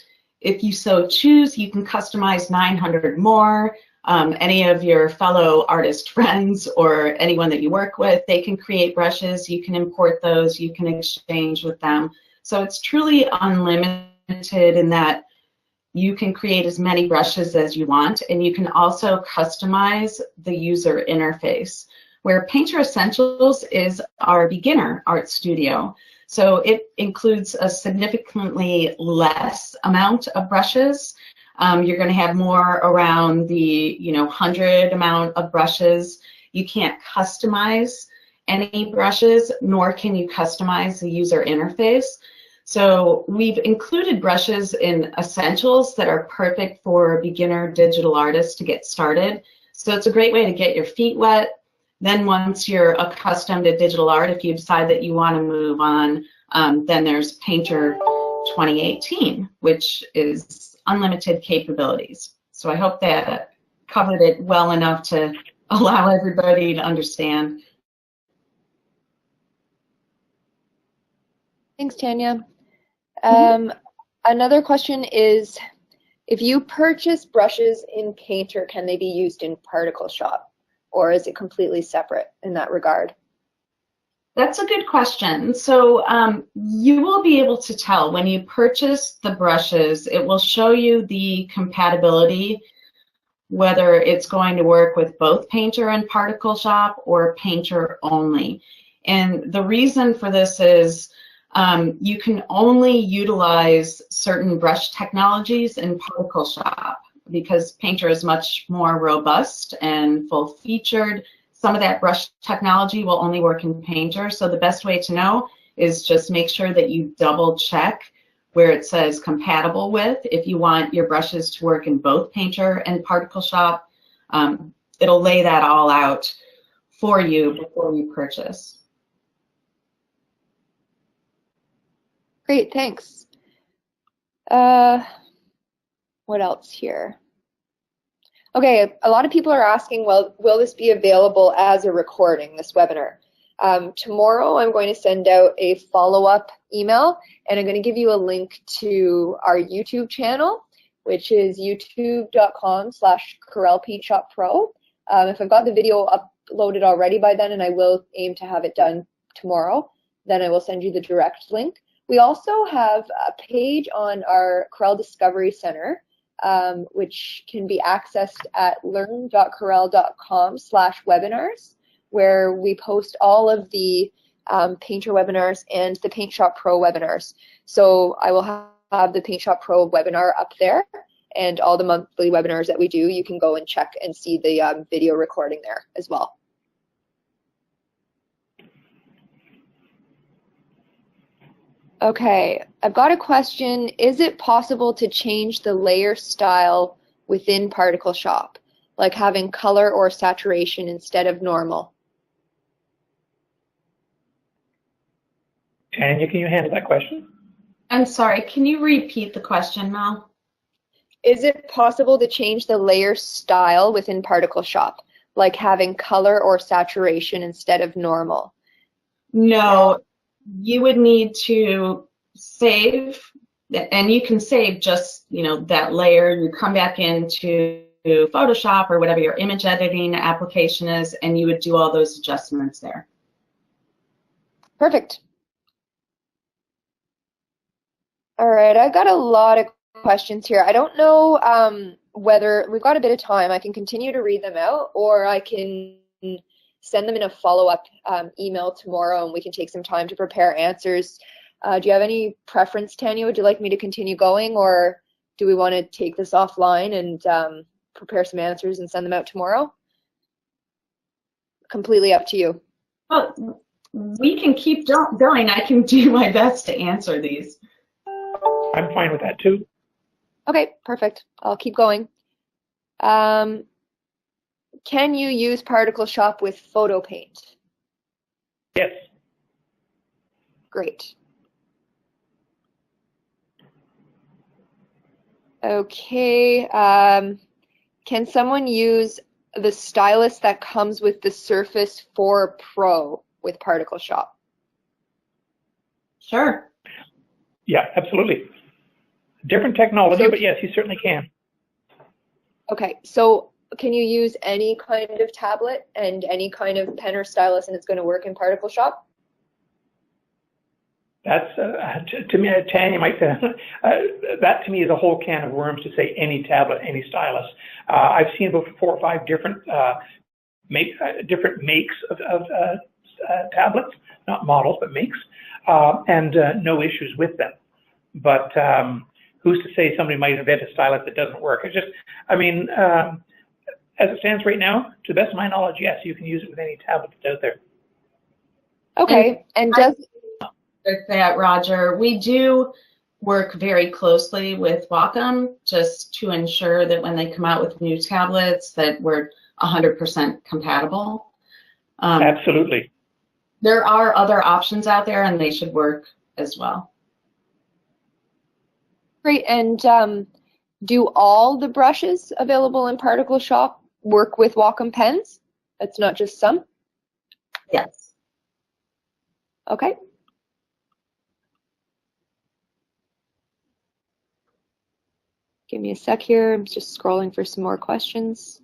if you so choose, you can customize 900 more. Any of your fellow artist friends or anyone that you work with, they can create brushes. You can import those. You can exchange with them. So it's truly unlimited in that you can create as many brushes as you want, and you can also customize the user interface, where Painter Essentials is our beginner art studio. So it includes a significantly less amount of brushes. You're going to have more around the 100 amount of brushes. You can't customize any brushes, nor can you customize the user interface. So we've included brushes in Essentials that are perfect for beginner digital artists to get started. So it's a great way to get your feet wet. Then once you're accustomed to digital art, if you decide that you want to move on, then there's Painter 2018, which is unlimited capabilities. So I hope that covered it well enough to allow everybody to understand. Thanks, Tanya. Another question is, if you purchase brushes in Painter, can they be used in ParticleShop, or is it completely separate in that regard? That's a good question. So you will be able to tell when you purchase the brushes. It will show you the compatibility, whether it's going to work with both Painter and ParticleShop or Painter only. And the reason for this is you can only utilize certain brush technologies in ParticleShop because Painter is much more robust and full-featured. Some of that brush technology will only work in Painter, so the best way to know is just make sure that you double check where it says compatible with. If you want your brushes to work in both Painter and ParticleShop, it'll lay that all out for you before you purchase. Great, thanks. What else here? Okay, a lot of people are asking, well, will this be available as a recording, this webinar? Tomorrow I'm going to send out a follow-up email, and I'm going to give you a link to our YouTube channel, which is youtube.com/Corel PaintShop Pro. If I've got the video uploaded already by then, and I will aim to have it done tomorrow, then I will send you the direct link. We also have a page on our Corel Discovery Center, which can be accessed at learn.corel.com/webinars, where we post all of the Painter webinars and the PaintShop Pro webinars. So I will have the PaintShop Pro webinar up there, and all the monthly webinars that we do, you can go and check and see the video recording there as well. Okay, I've got a question. Is it possible to change the layer style within ParticleShop, like having color or saturation instead of normal? Tanya, can you handle that question? I'm sorry, can you repeat the question, Mel? Is it possible to change the layer style within ParticleShop, like having color or saturation instead of normal? No. You would need to save and you can save just, you know, that layer. You come back into Photoshop or whatever your image editing application is, and you would do all those adjustments there. Perfect. All right, I've got a lot of questions here. I don't know whether we've got a bit of time. I can continue to read them out, or I can send them in a follow-up email tomorrow, and we can take some time to prepare answers. Do you have any preference, Tanya? Would you like me to continue going, or do we want to take this offline and prepare some answers and send them out tomorrow? Completely up to you. Well, we can keep going. I can do my best to answer these. I'm fine with that too. Okay, perfect. I'll keep going. Can you use ParticleShop with Photo Paint? Yes. Great. Okay. Can someone use the stylus that comes with the Surface 4 Pro with ParticleShop? Sure. Yeah, absolutely. Different technology, So, but yes, you certainly can. okay, so can you use any kind of tablet and any kind of pen or stylus and it's going to work in ParticleShop? That's to me, Tanya might. That to me is a whole can of worms to say any tablet, any stylus. I've seen about 4 or 5 different different makes of tablets, not models, but makes, and no issues with them. But who's to say somebody might invent a stylus that doesn't work? It's just, I mean, as it stands right now, to the best of my knowledge, yes, you can use it with any tablet that's out there. Okay, and does With that, Roger, we do work very closely with Wacom just to ensure that when they come out with new tablets that we're 100% compatible. Absolutely. There are other options out there and they should work as well. great. And do all the brushes available in ParticleShop work with Wacom pens? That's not just some? Yes. Okay. Give me a sec here. I'm just scrolling for some more questions.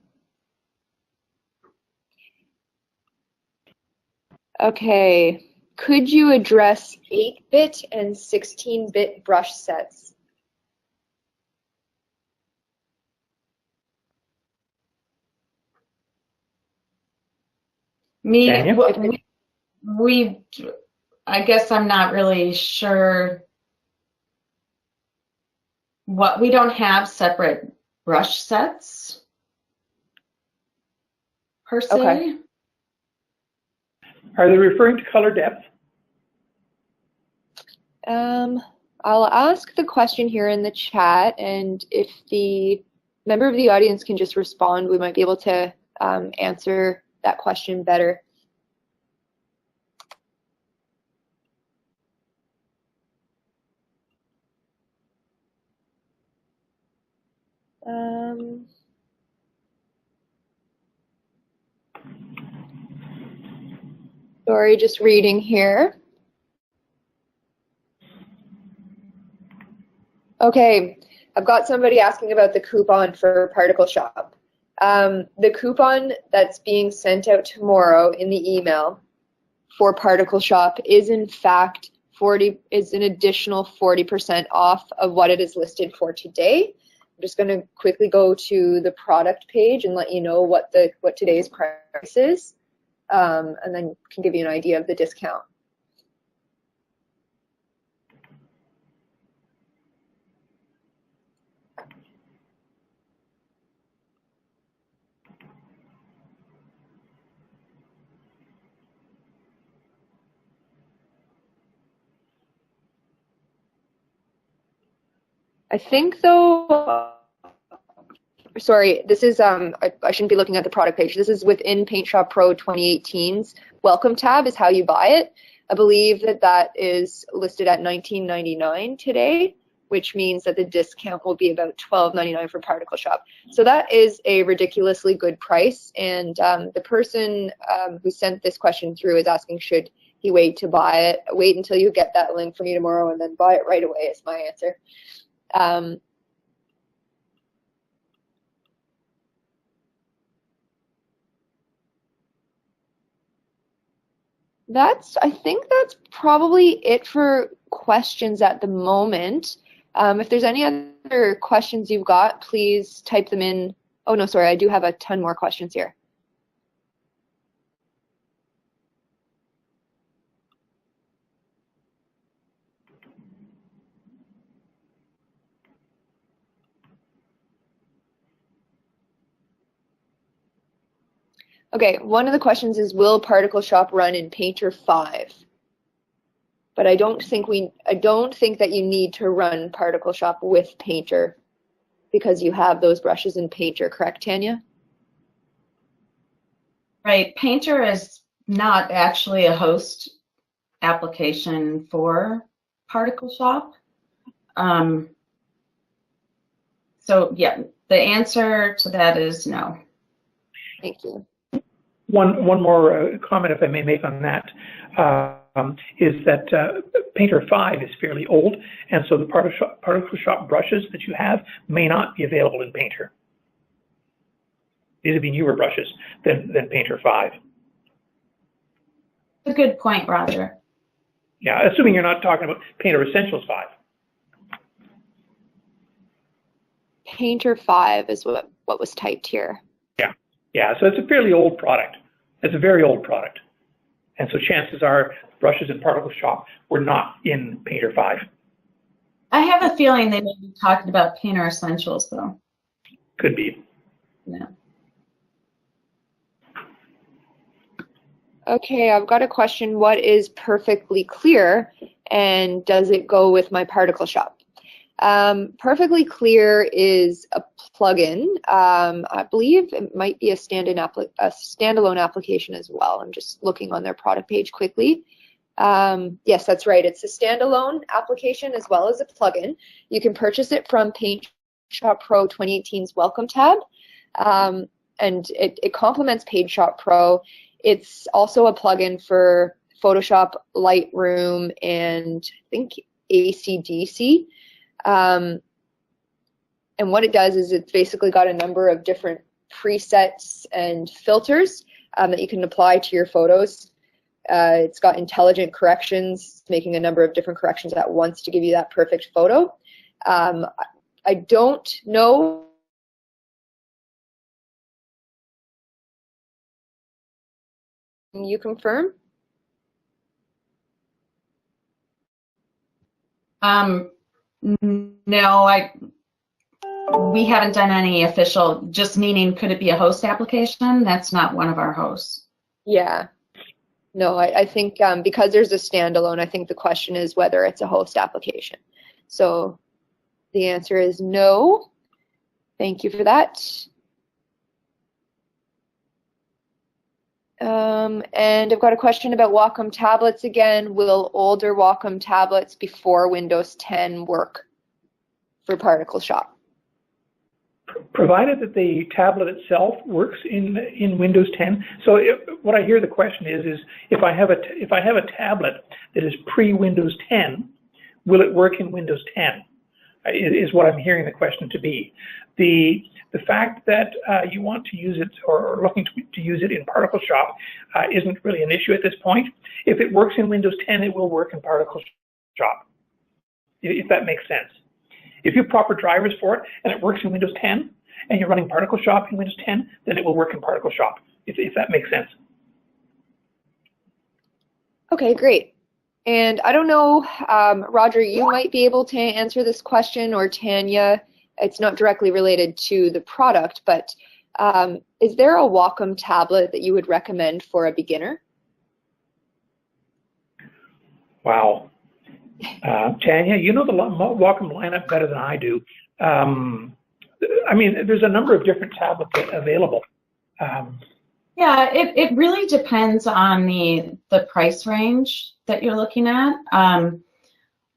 Okay. Could you address 8-bit and 16-bit brush sets? I guess I'm not really sure. We don't have separate brush sets per se. Okay. Are they referring to color depth? I'll ask the question here in the chat, and if the member of the audience can just respond, we might be able to answer that question better. Sorry, just reading here. Okay, I've got somebody asking about the coupon for ParticleShop. The coupon that's being sent out tomorrow in the email for ParticleShop is in fact an additional 40% off of what it is listed for today. I'm just going to quickly go to the product page and let you know what today's price is, and then can give you an idea of the discount. I think though, sorry, this is, I shouldn't be looking at the product page. This is within PaintShop Pro 2018's Welcome tab is how you buy it. I believe that is listed at $19.99 today, which means that the discount will be about $12.99 for ParticleShop. So that is a ridiculously good price. And the person who sent this question through is asking, should you wait to buy it. Wait until you get that link from me tomorrow and then buy it right away is my answer. I think that's probably it for questions at the moment. If there's any other questions you've got, please type them in. Oh, no, sorry, I do have a ton more questions here. Okay, one of the questions is, will ParticleShop run in Painter 5? But I don't think that you need to run ParticleShop with Painter because you have those brushes in Painter, correct, Tanya? Right. Painter is not actually a host application for ParticleShop. So yeah, the answer to that is no. Thank you. One more comment, if I may make on that, is that Painter 5 is fairly old, and so the ParticleShop brushes that you have may not be available in Painter. These would be newer brushes than Painter 5. A good point, Roger. Yeah, assuming you're not talking about Painter Essentials 5. Painter 5 is what was typed here. Yeah, so it's a fairly old product. It's a very old product. And so chances are brushes in ParticleShop were not in Painter 5. I have a feeling they may be talking about Painter Essentials, though. Could be. Yeah. Okay, I've got a question. What is Perfectly Clear, and does it go with my ParticleShop? Perfectly Clear is a plugin. I believe it might be a standalone application as well. I'm just looking on their product page quickly. Yes, that's right. It's a standalone application as well as a plugin. You can purchase it from PaintShop Pro 2018's Welcome tab, and it complements PaintShop Pro. It's also a plugin for Photoshop, Lightroom, and I think AC/DC. And what it does is it's basically got a number of different presets and filters that you can apply to your photos. It's got intelligent corrections, making a number of different corrections at once to give you that perfect photo. I don't know. Can you confirm? No, we haven't done any official, just meaning could it be a host application? That's not one of our hosts. Yeah. No, I think because there's a standalone, I think the question is whether it's a host application. So the answer is no. Thank you for that. And I've got a question about Wacom tablets again. Will older Wacom tablets before Windows 10 work for ParticleShop? Provided that the tablet itself works in Windows 10. So what I hear the question is if I have a tablet that is pre-Windows 10, will it work in Windows 10? Is what I'm hearing the question to be. The fact that you want to use it or are looking to use it in ParticleShop isn't really an issue at this point. If it works in Windows 10, it will work in ParticleShop, if that makes sense. If you have proper drivers for it and it works in Windows 10 and you're running ParticleShop in Windows 10, then it will work in ParticleShop, if that makes sense. Okay, great. And I don't know, Roger, you might be able to answer this question, or Tanya. It's not directly related to the product, but is there a Wacom tablet that you would recommend for a beginner? Wow. Tanya, you know the Wacom lineup better than I do. I mean, there's a number of different tablets available. Yeah, it really depends on the price range that you're looking at.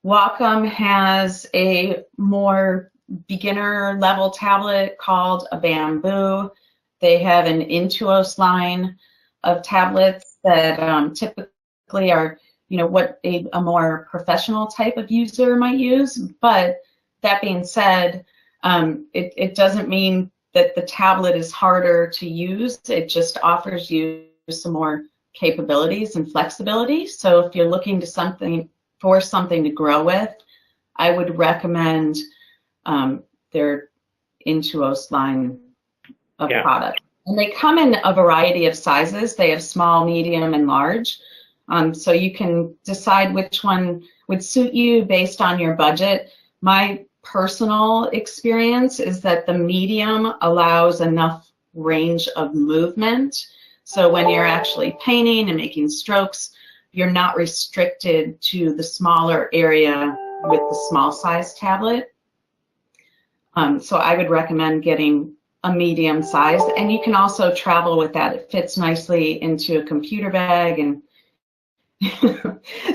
Wacom has a more beginner level tablet called a Bamboo. They have an Intuos line of tablets that typically are, you know, what a more professional type of user might use. But that being said, it doesn't mean that the tablet is harder to use. It just offers you some more capabilities and flexibility. So if you're looking to something to grow with, I would recommend their Intuos line of products. And they come in a variety of sizes. They have small, medium, and large. So you can decide which one would suit you based on your budget. My personal experience is that the medium allows enough range of movement. So when you're actually painting and making strokes, you're not restricted to the smaller area with the small size tablet. So I would recommend getting a medium size, and you can also travel with that. It fits nicely into a computer bag, and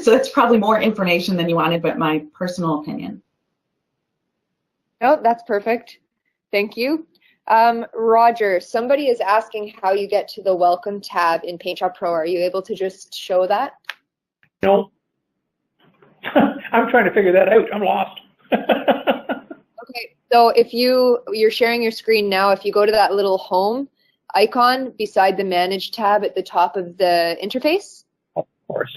so that's probably more information than you wanted, but my personal opinion. Oh, that's perfect. Thank you. Roger, somebody is asking how you get to the Welcome tab in PaintShop Pro. Are you able to just show that? No. I'm trying to figure that out. I'm lost. Okay, so if you're sharing your screen now, if you go to that little home icon beside the Manage tab at the top of the interface. Of course.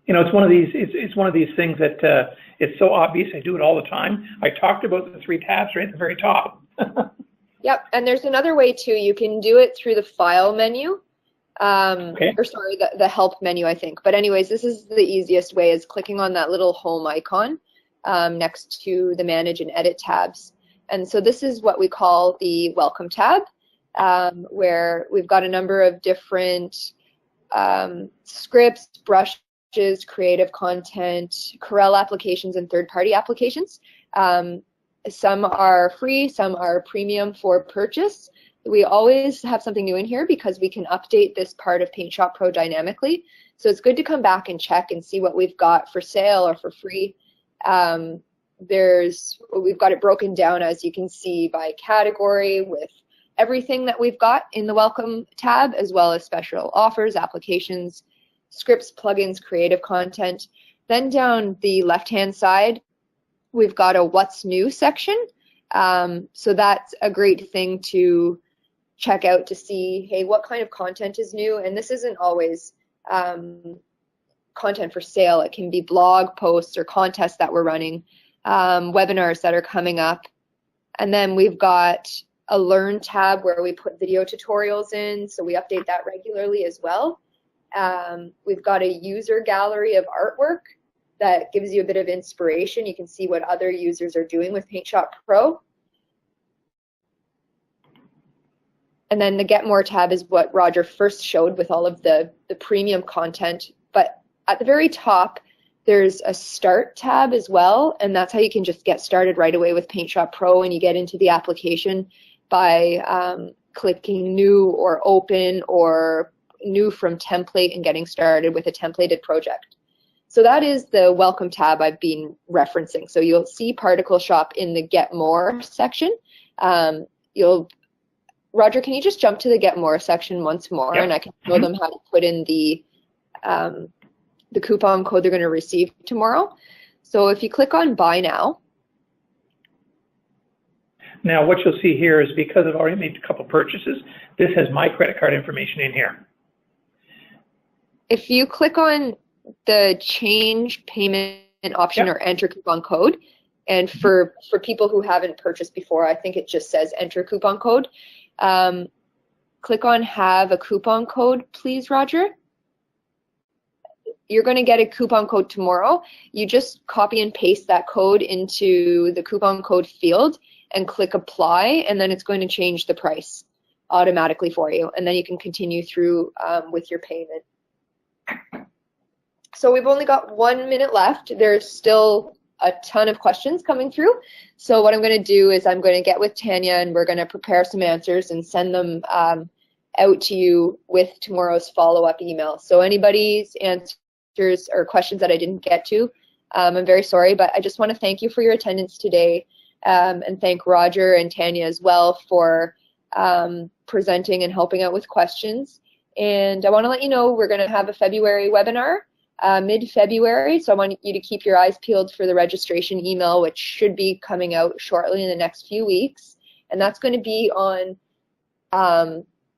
You know, it's one of these things that it's so obvious. I do it all the time. I talked about the 3 tabs right at the very top. Yep, and there's another way too. You can do it through the File menu, or sorry, the Help menu, I think. But anyways, this is the easiest way, is clicking on that little home icon next to the Manage and Edit tabs. And so this is what we call the Welcome tab, where we've got a number of different scripts, brushes, creative content, Corel applications, and third-party applications. Some are free, some are premium for purchase. We always have something new in here because we can update this part of PaintShop Pro dynamically. So it's good to come back and check and see what we've got for sale or for free. We've got it broken down, as you can see, by category, with everything that we've got in the Welcome tab, as well as special offers, applications, scripts, plugins, creative content. Then down the left-hand side, we've got a What's New section. So that's a great thing to check out to see, hey, what kind of content is new? And this isn't always content for sale. It can be blog posts or contests that we're running, webinars that are coming up. And then we've got a Learn tab where we put video tutorials in, so we update that regularly as well. We've got a user gallery of artwork that gives you a bit of inspiration. You can see what other users are doing with PaintShop Pro. And then the Get More tab is what Roger first showed with all of the premium content. But at the very top, there's a Start tab as well, and that's how you can just get started right away with PaintShop Pro, and you get into the application by clicking New or Open or New from Template and getting started with a templated project. So that is the Welcome tab I've been referencing. So you'll see ParticleShop in the Get More section. Roger, can you just jump to the Get More section once more, and I can show them how to put in the coupon code they're going to receive tomorrow. So if you click on Buy Now. Now what you'll see here is, because I've already made a couple purchases, this has my credit card information in here. If you click on the change payment option or enter coupon code, and for people who haven't purchased before, I think it just says enter coupon code. Click on have a coupon code, please, Roger. You're going to get a coupon code tomorrow. You just copy and paste that code into the coupon code field and click apply, and then it's going to change the price automatically for you, and then you can continue through with your payment. So we've only got 1 minute left. There's still a ton of questions coming through. So what I'm going to do is I'm going to get with Tanya, and we're going to prepare some answers and send them out to you with tomorrow's follow-up email. So anybody's answers or questions that I didn't get to, I'm very sorry, but I just want to thank you for your attendance today, and thank Roger and Tanya as well for presenting and helping out with questions. And I want to let you know we're going to have a February webinar, mid-February, so I want you to keep your eyes peeled for the registration email, which should be coming out shortly in the next few weeks. And that's going to be on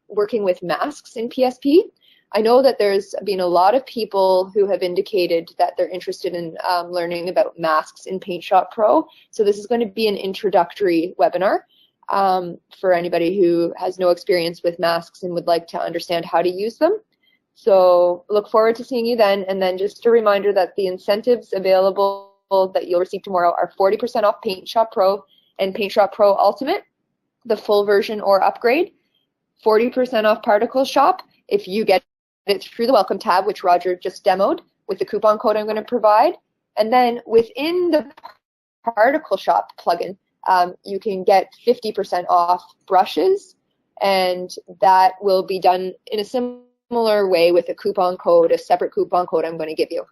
working with masks in PSP. I know that there's been a lot of people who have indicated that they're interested in learning about masks in PaintShop Pro. So this is going to be an introductory webinar for anybody who has no experience with masks and would like to understand how to use them. So look forward to seeing you then. And then just a reminder that the incentives available that you'll receive tomorrow are 40% off PaintShop Pro and PaintShop Pro Ultimate, the full version or upgrade, 40% off ParticleShop if you get it through the Welcome tab, which Roger just demoed with the coupon code I'm going to provide. And then within the ParticleShop plugin, you can get 50% off brushes, and that will be done in a similar way with a coupon code, a separate coupon code I'm going to give you.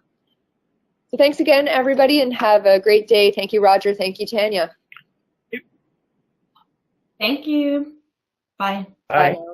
So thanks again, everybody, and have a great day. Thank you, Roger. Thank you, Tanya. Thank you. Bye. Bye. Bye.